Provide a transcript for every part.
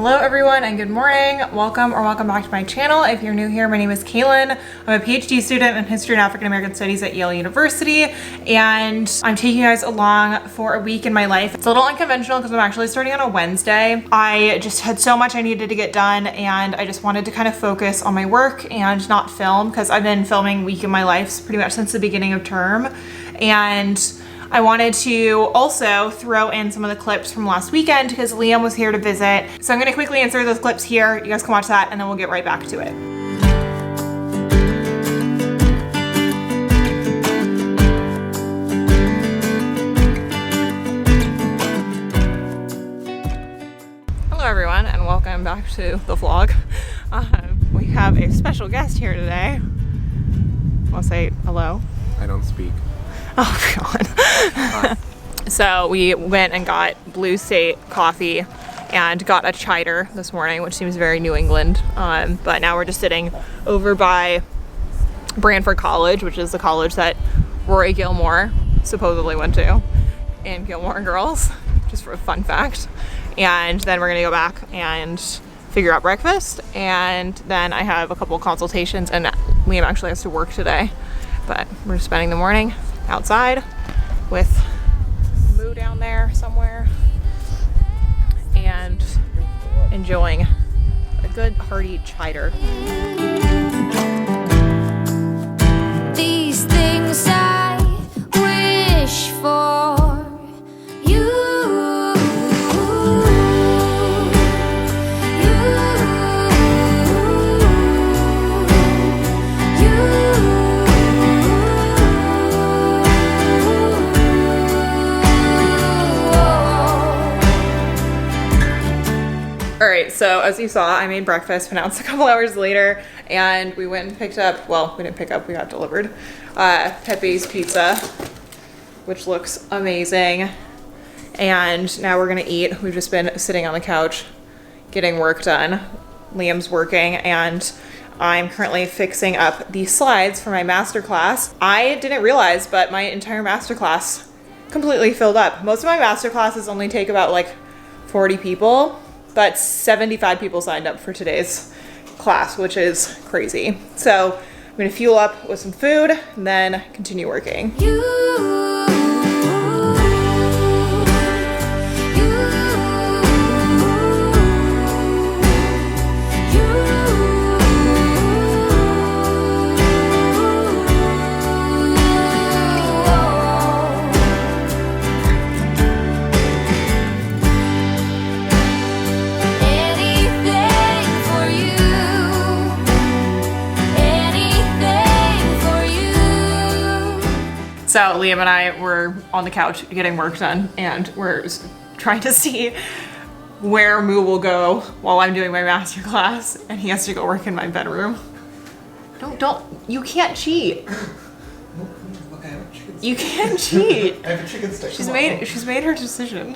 Hello everyone and good morning. Welcome back to my channel. If you're new here, my name is Kaylin. I'm a PhD student in History and African American Studies at Yale University, and I'm taking you guys along for a week in my life. It's a little unconventional because I'm actually starting on a Wednesday. I just had so much I needed to get done, and I just wanted to kind of focus on my work and not film because I've been filming week in my life pretty much since the beginning of term. And I wanted to also throw in some of the clips from last weekend because Liam was here to visit. So I'm gonna quickly insert those clips here. You guys can watch that and then we'll get right back to it. Hello everyone and welcome back to the vlog. We have a special guest here today. Wanna say hello? I don't speak. Oh God. So we went and got Blue State coffee and got a cider this morning, which seems very New England. But now we're just sitting over by Branford College, which is the college that Rory Gilmore supposedly went to in Gilmore Girls, just for a fun fact. And then we're gonna go back and figure out breakfast. And then I have a couple consultations and Liam actually has to work today, but we're just spending the morning outside with Moo down there somewhere and enjoying a good hearty cider. These things I wish for you. All right, so as you saw, I made breakfast, went out a couple hours later, and we went and picked up, well, we didn't pick up, we got delivered, Pepe's Pizza, which looks amazing. And now we're gonna eat. We've just been sitting on the couch getting work done. Liam's working, and I'm currently fixing up the slides for my masterclass. I didn't realize, but my entire masterclass completely filled up. Most of my masterclasses only take about like 40 people. But 75 people signed up for today's class, which is crazy. So I'm gonna fuel up with some food and then continue working. So Liam and I were on the couch getting work done, and we're trying to see where Moo will go while I'm doing my master class, and he has to go work in my bedroom. You can't cheat. Look, I have a chicken stick. You can't cheat. I have a chicken stick. She's made her decision.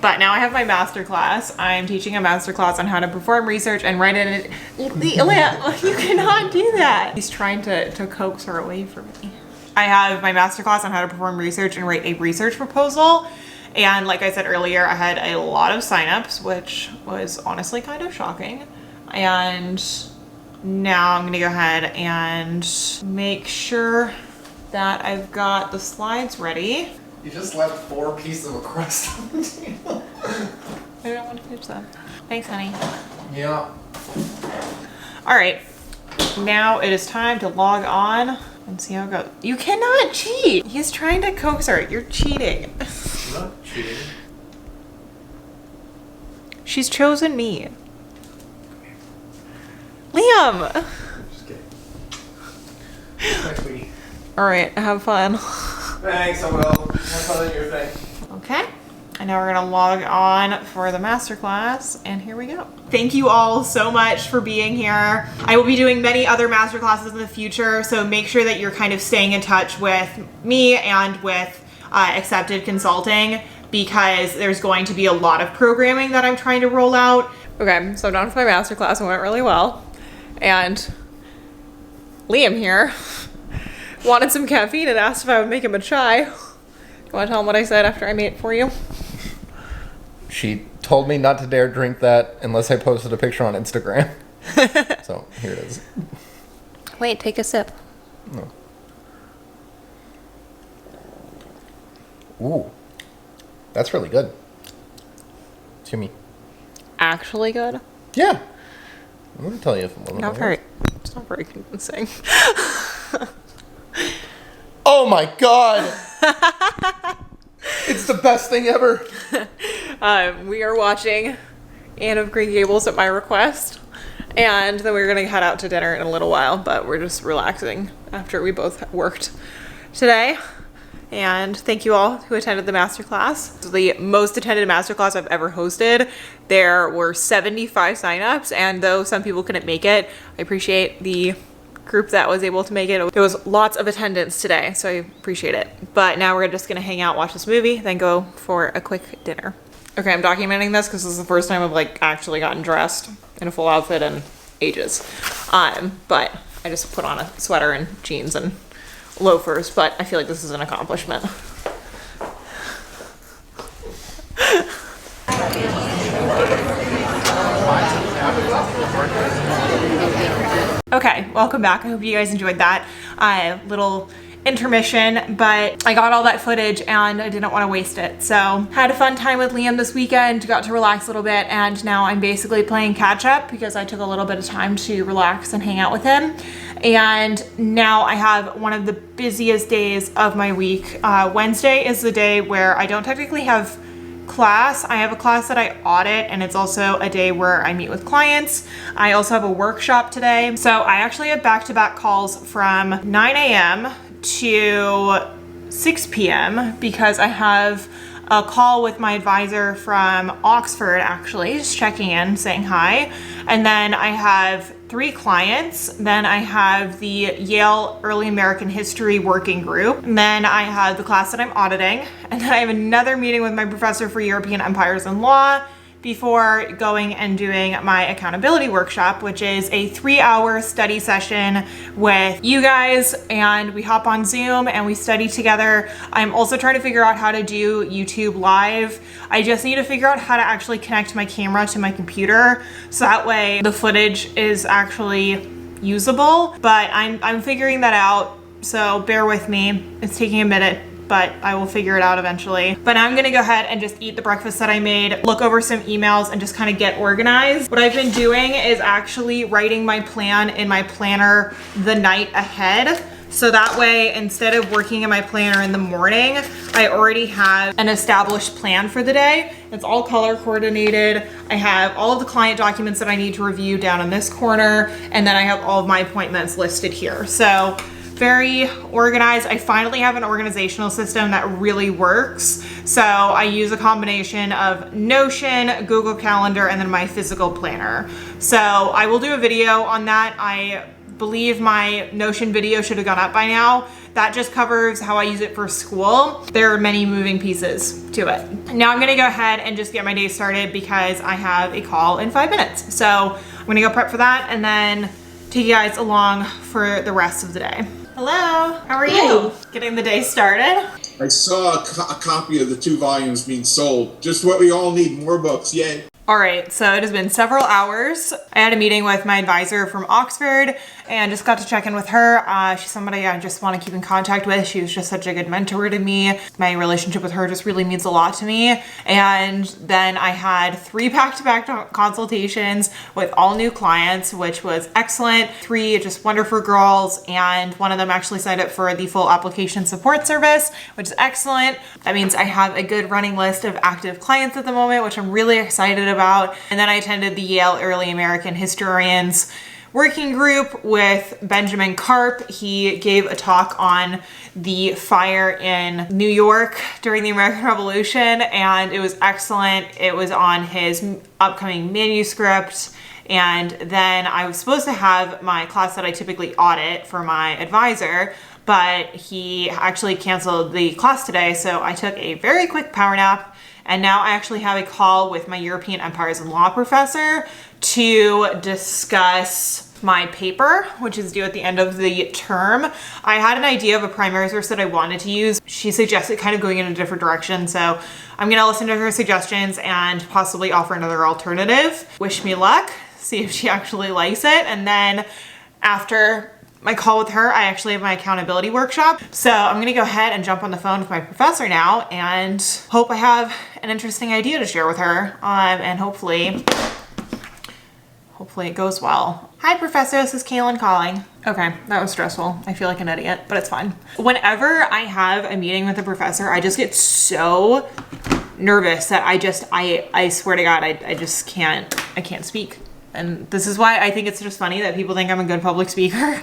But now I have my master class. I'm teaching a master class on how to perform research and write it. Liam, you cannot do that. He's trying to coax her away from me. I have my master class on how to perform research and write a research proposal. And like I said earlier, I had a lot of signups, which was honestly kind of shocking. And now I'm gonna go ahead and make sure that I've got the slides ready. You just left 4 pieces of a crust on the table. I don't want to finish them. Thanks, honey. Yeah. All right, now it is time to log on and see how it goes. You cannot cheat. He's trying to coax her. You're cheating. I'm not cheating. She's chosen me. Liam. Just kidding. Hi, sweetie. All right, have fun. Thanks, I will. Have fun on your thing. Okay. And now we're gonna log on for the masterclass, and here we go. Thank you all so much for being here. I will be doing many other masterclasses in the future, so make sure that you're kind of staying in touch with me and with Accepted Consulting, because there's going to be a lot of programming that I'm trying to roll out. Okay, so I'm done with my masterclass. It went really well. And Liam here wanted some caffeine and asked if I would make him a chai. You wanna tell him what I said after I made it for you? She told me not to dare drink that unless I posted a picture on Instagram. So here it is. Wait, take a sip. No. Ooh, that's really good. To me. Actually good? Yeah. I'm gonna tell you if I'm It's not very convincing. Oh my god! It's the best thing ever. We are watching Anne of Green Gables at my request, and then we're gonna head out to dinner in a little while, but we're just relaxing after we both worked today. And thank you all who attended the masterclass. This is the most attended masterclass I've ever hosted. There were 75 signups, and though some people couldn't make it, I appreciate the group that was able to make it. There was lots of attendance today, so I appreciate it. But now we're just gonna hang out, watch this movie, then go for a quick dinner. Okay, I'm documenting this because this is the first time I've like actually gotten dressed in a full outfit in ages. But I just put on a sweater and jeans and loafers, but I feel like this is an accomplishment. Okay, welcome back. I hope you guys enjoyed that little intermission, but I got all that footage and I didn't want to waste it. So had a fun time with Liam this weekend, got to relax a little bit, and now I'm basically playing catch up because I took a little bit of time to relax and hang out with him. And now I have one of the busiest days of my week. Wednesday is the day where I don't technically have class. I have a class that I audit, and it's also a day where I meet with clients. I also have a workshop today. So I actually have back-to-back calls from 9 a.m. to 6 p.m. because I have a call with my advisor from Oxford, actually, just checking in, saying hi. And then I have 3 clients. Then I have the Yale Early American History Working Group. And then I have the class that I'm auditing. And then I have another meeting with my professor for European Empires and Law before going and doing my accountability workshop, which is a 3-hour study session with you guys, and we hop on Zoom and we study together. I'm also trying to figure out how to do YouTube live. I just need to figure out how to actually connect my camera to my computer so that way the footage is actually usable, but I'm figuring that out, so bear with me. It's taking a minute, but I will figure it out eventually. But I'm gonna go ahead and just eat the breakfast that I made, look over some emails, and just kind of get organized. What I've been doing is actually writing my plan in my planner the night ahead. So that way, instead of working in my planner in the morning, I already have an established plan for the day. It's all color coordinated. I have all of the client documents that I need to review down in this corner, and then I have all of my appointments listed here. So very organized. I finally have an organizational system that really works. So I use a combination of Notion, Google Calendar, and then my physical planner. So I will do a video on that. I believe my Notion video should have gone up by now. That just covers how I use it for school. There are many moving pieces to it. Now I'm gonna go ahead and just get my day started because I have a call in 5 minutes. So I'm gonna go prep for that and then take you guys along for the rest of the day. Hello, how are you? Getting the day started? I saw a copy of the 2 volumes being sold. Just what we all need, more books, yay. All right, so it has been several hours. I had a meeting with my advisor from Oxford and just got to check in with her. She's somebody I just want to keep in contact with. She was just such a good mentor to me. My relationship with her just really means a lot to me. And then I had 3 back-to-back consultations with all new clients, which was excellent. 3 just wonderful girls, and one of them actually signed up for the full application support service, which is excellent. That means I have a good running list of active clients at the moment, which I'm really excited about. And then I attended the Yale Early American Historians Working Group with Benjamin Karp. He gave a talk on the fire in New York during the American Revolution, and it was excellent. It was on his upcoming manuscript. And then I was supposed to have my class that I typically audit for my advisor, but he actually canceled the class today, so I took a very quick power nap. And now I actually have a call with my European Empires and Law professor to discuss my paper, which is due at the end of the term. I had an idea of a primary source that I wanted to use. She suggested kind of going in a different direction, so I'm gonna listen to her suggestions and possibly offer another alternative. Wish me luck, see if she actually likes it, and then after my call with her, I actually have my accountability workshop. So I'm gonna go ahead and jump on the phone with my professor now and hope I have an interesting idea to share with her, and hopefully it goes well. Hi, Professor, this is Kaylin calling. Okay, that was stressful. I feel like an idiot, but it's fine. Whenever I have a meeting with a professor, I just get so nervous that I swear to God, I just can't speak. And this is why I think it's just funny that people think I'm a good public speaker,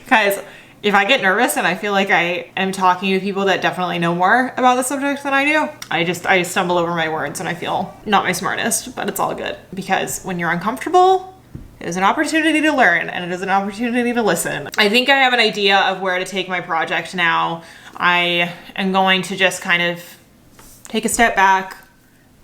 because if I get nervous and I feel like I am talking to people that definitely know more about the subject than I do, I just stumble over my words and I feel not my smartest, but it's all good. Because when you're uncomfortable, it is an opportunity to learn and it is an opportunity to listen. I think I have an idea of where to take my project now. I am going to just kind of take a step back,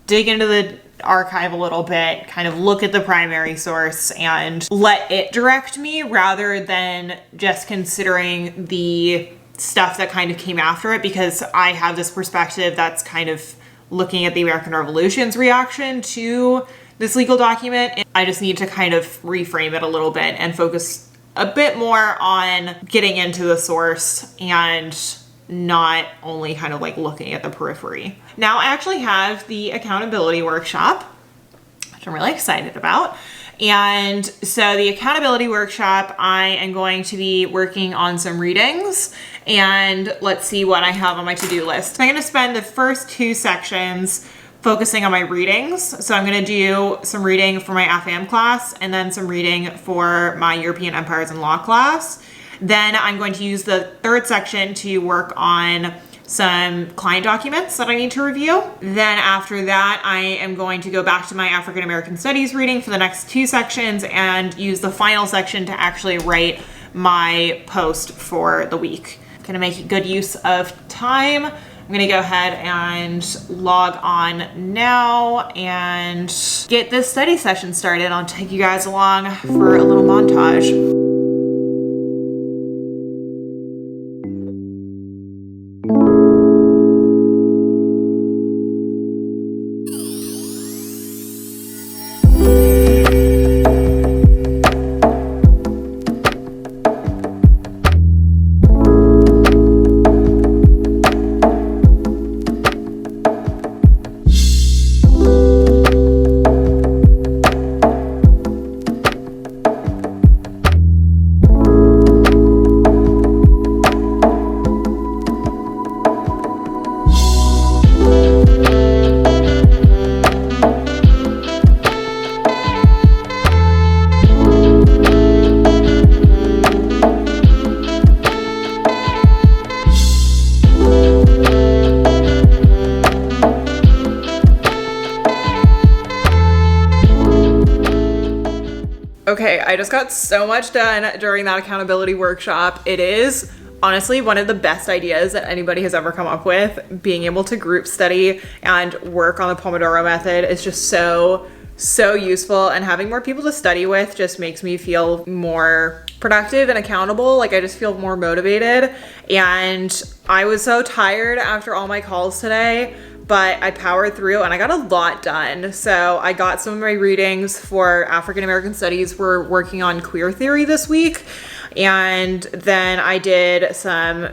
dig into the archive a little bit, kind of look at the primary source and let it direct me rather than just considering the stuff that kind of came after it, because I have this perspective that's kind of looking at the American Revolution's reaction to this legal document. I just need to kind of reframe it a little bit and focus a bit more on getting into the source and not only kind of like looking at the periphery. Now I actually have the accountability workshop, which I'm really excited about. And so the accountability workshop, I am going to be working on some readings, and let's see what I have on my to-do list. I'm going to spend the first 2 sections focusing on my readings. So I'm going to do some reading for my AFAM class and then some reading for my European Empires and Law class. Then I'm going to use the 3rd section to work on some client documents that I need to review. Then after that, I am going to go back to my African American Studies reading for the next 2 sections and use the final section to actually write my post for the week. I'm going to make good use of time. I'm gonna go ahead and log on now and get this study session started. I'll take you guys along for a little montage. Okay, I just got so much done during that accountability workshop. It is honestly one of the best ideas that anybody has ever come up with. Being able to group study and work on the Pomodoro method is just so useful, and having more people to study with just makes me feel more productive and accountable. Like I just feel more motivated, and I was so tired after all my calls today, but I powered through and I got a lot done. So I got some of my readings for African American Studies. We're working on queer theory this week. And then I did some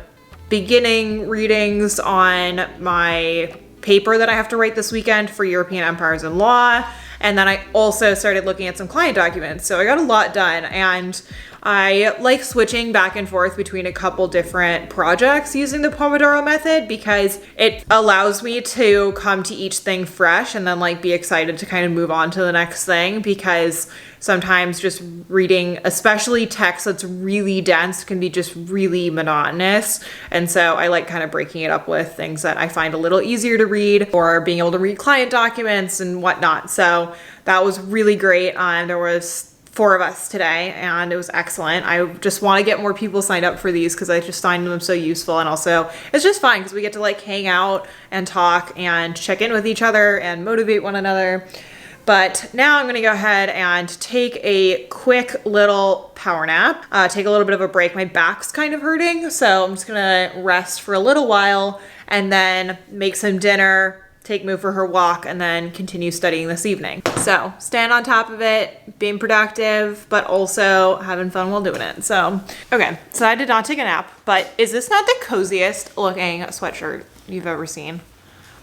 beginning readings on my paper that I have to write this weekend for European Empires and Law. And then I also started looking at some client documents. So I got a lot done, and I like switching back and forth between a couple different projects using the Pomodoro method because it allows me to come to each thing fresh and then like be excited to kind of move on to the next thing, because sometimes just reading, especially text that's really dense, can be just really monotonous. And so I like kind of breaking it up with things that I find a little easier to read, or being able to read client documents and whatnot. So that was really great. There was 4 of us today and it was excellent. I just want to get more people signed up for these because I just find them so useful, and also it's just fun because we get to like hang out and talk and check in with each other and motivate one another. But now I'm gonna go ahead and take a quick little power nap, take a little bit of a break. My back's kind of hurting, so I'm just gonna rest for a little while and then make some dinner, take Moo for her walk, and then continue studying this evening. So staying on top of it, being productive, but also having fun while doing it. So, okay, so I did not take a nap, but is this not the coziest looking sweatshirt you've ever seen?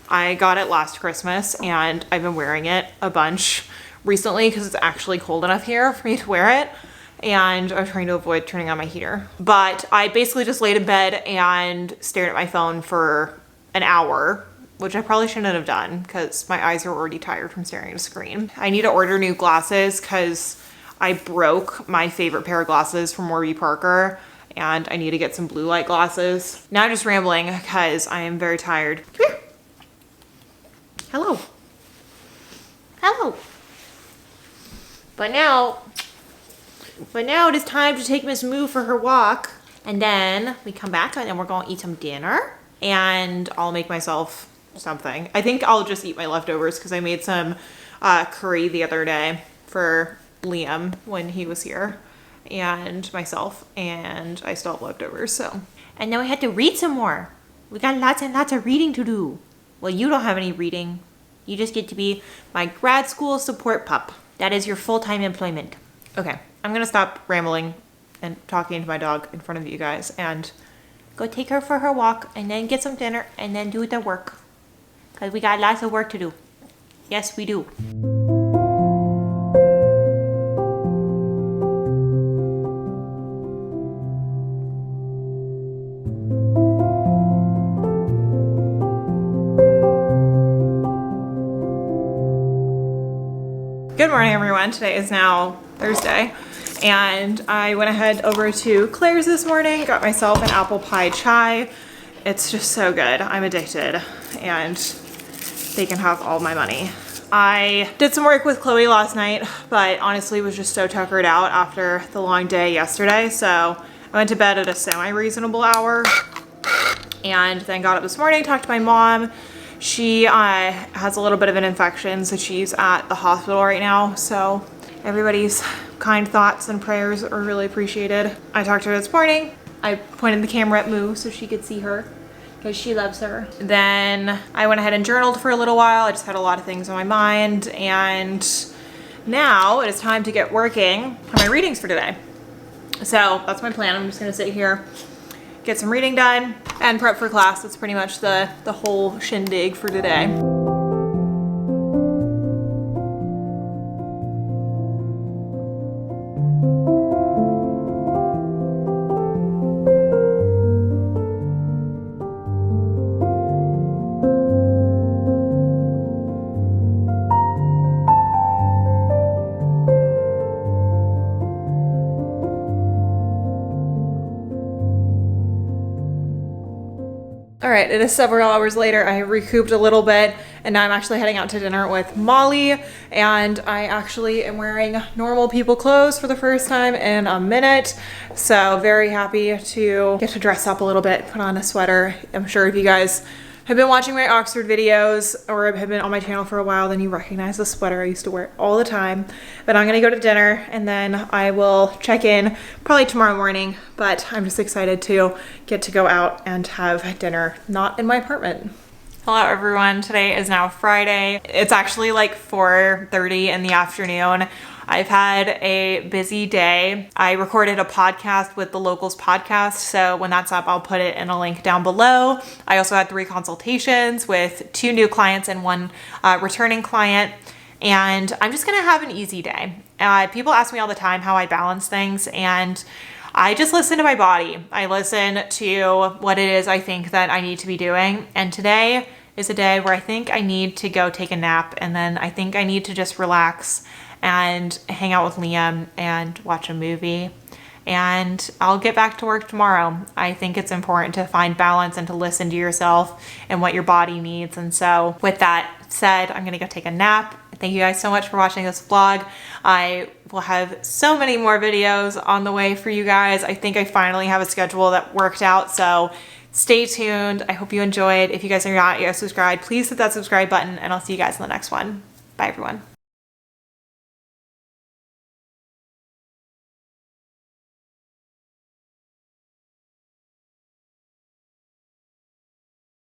I got it last Christmas and I've been wearing it a bunch recently because it's actually cold enough here for me to wear it. And I'm trying to avoid turning on my heater. But I basically just laid in bed and stared at my phone for an hour, which I probably shouldn't have done because my eyes are already tired from staring at a screen. I need to order new glasses because I broke my favorite pair of glasses from Warby Parker and I need to get some blue light glasses. Now I'm just rambling because I am very tired. Come here. Hello. Hello. But now it is time to take Miss Moo for her walk. And then we come back and then we're gonna eat some dinner and I'll make myself something. I think I'll just eat my leftovers because I made some curry the other day for Liam when he was here and myself, and I still have leftovers, so. And then we had to read some more. We got lots and lots of reading to do. Well, you don't have any reading. You just get to be my grad school support pup. That is your full-time employment. Okay, I'm gonna stop rambling and talking to my dog in front of you guys and go take her for her walk and then get some dinner and then do the work. Because we got lots of work to do. Yes, we do. Good morning, everyone. Today is now Thursday, and I went ahead over to Claire's this morning, got myself an apple pie chai. It's just so good. I'm addicted, and they can have all my money. I did some work with Chloe last night, but honestly was just so tuckered out after the long day yesterday, so I went to bed at a semi-reasonable hour, and then got up this morning, talked to my mom. She has a little bit of an infection, so she's at the hospital right now. So everybody's kind thoughts and prayers are really appreciated. I talked to her this morning. I pointed the camera at Moo so she could see her because she loves her. Then I went ahead and journaled for a little while. I just had a lot of things on my mind, and now it is time to get working on my readings for today. So that's my plan. I'm just gonna sit here, get some reading done, and prep for class. That's pretty much the whole shindig for today. All right, it is several hours later. I have recouped a little bit, and now I'm actually heading out to dinner with Molly, and I actually am wearing normal people clothes for the first time in a minute. So very happy to get to dress up a little bit, put on a sweater. I'm sure if you guys have been watching my Oxford videos or have been on my channel for a while, then you recognize the sweater. I used to wear it all the time. But I'm gonna go to dinner and then I will check in probably tomorrow morning, but I'm just excited to get to go out and have dinner, not in my apartment. Hello everyone, today is now Friday. It's actually like 4:30 in the afternoon. I've had a busy day. I recorded a podcast with the Locals podcast, so when that's up, I'll put it in a link down below. I also had 3 consultations with 2 new clients and 1 returning client, and I'm just gonna have an easy day. People ask me all the time how I balance things, and I just listen to my body. I listen to what it is I think that I need to be doing, and today is a day where I think I need to go take a nap, and then I think I need to just relax and hang out with Liam and watch a movie, and I'll get back to work tomorrow. I think it's important to find balance and to listen to yourself and what your body needs. And so with that said, I'm gonna go take a nap. Thank you guys so much for watching this vlog. I will have so many more videos on the way for you guys. I think I finally have a schedule that worked out, so stay tuned. I hope you enjoyed. If you guys are not yet subscribed, please hit that subscribe button, and I'll see you guys in the next one. Bye everyone.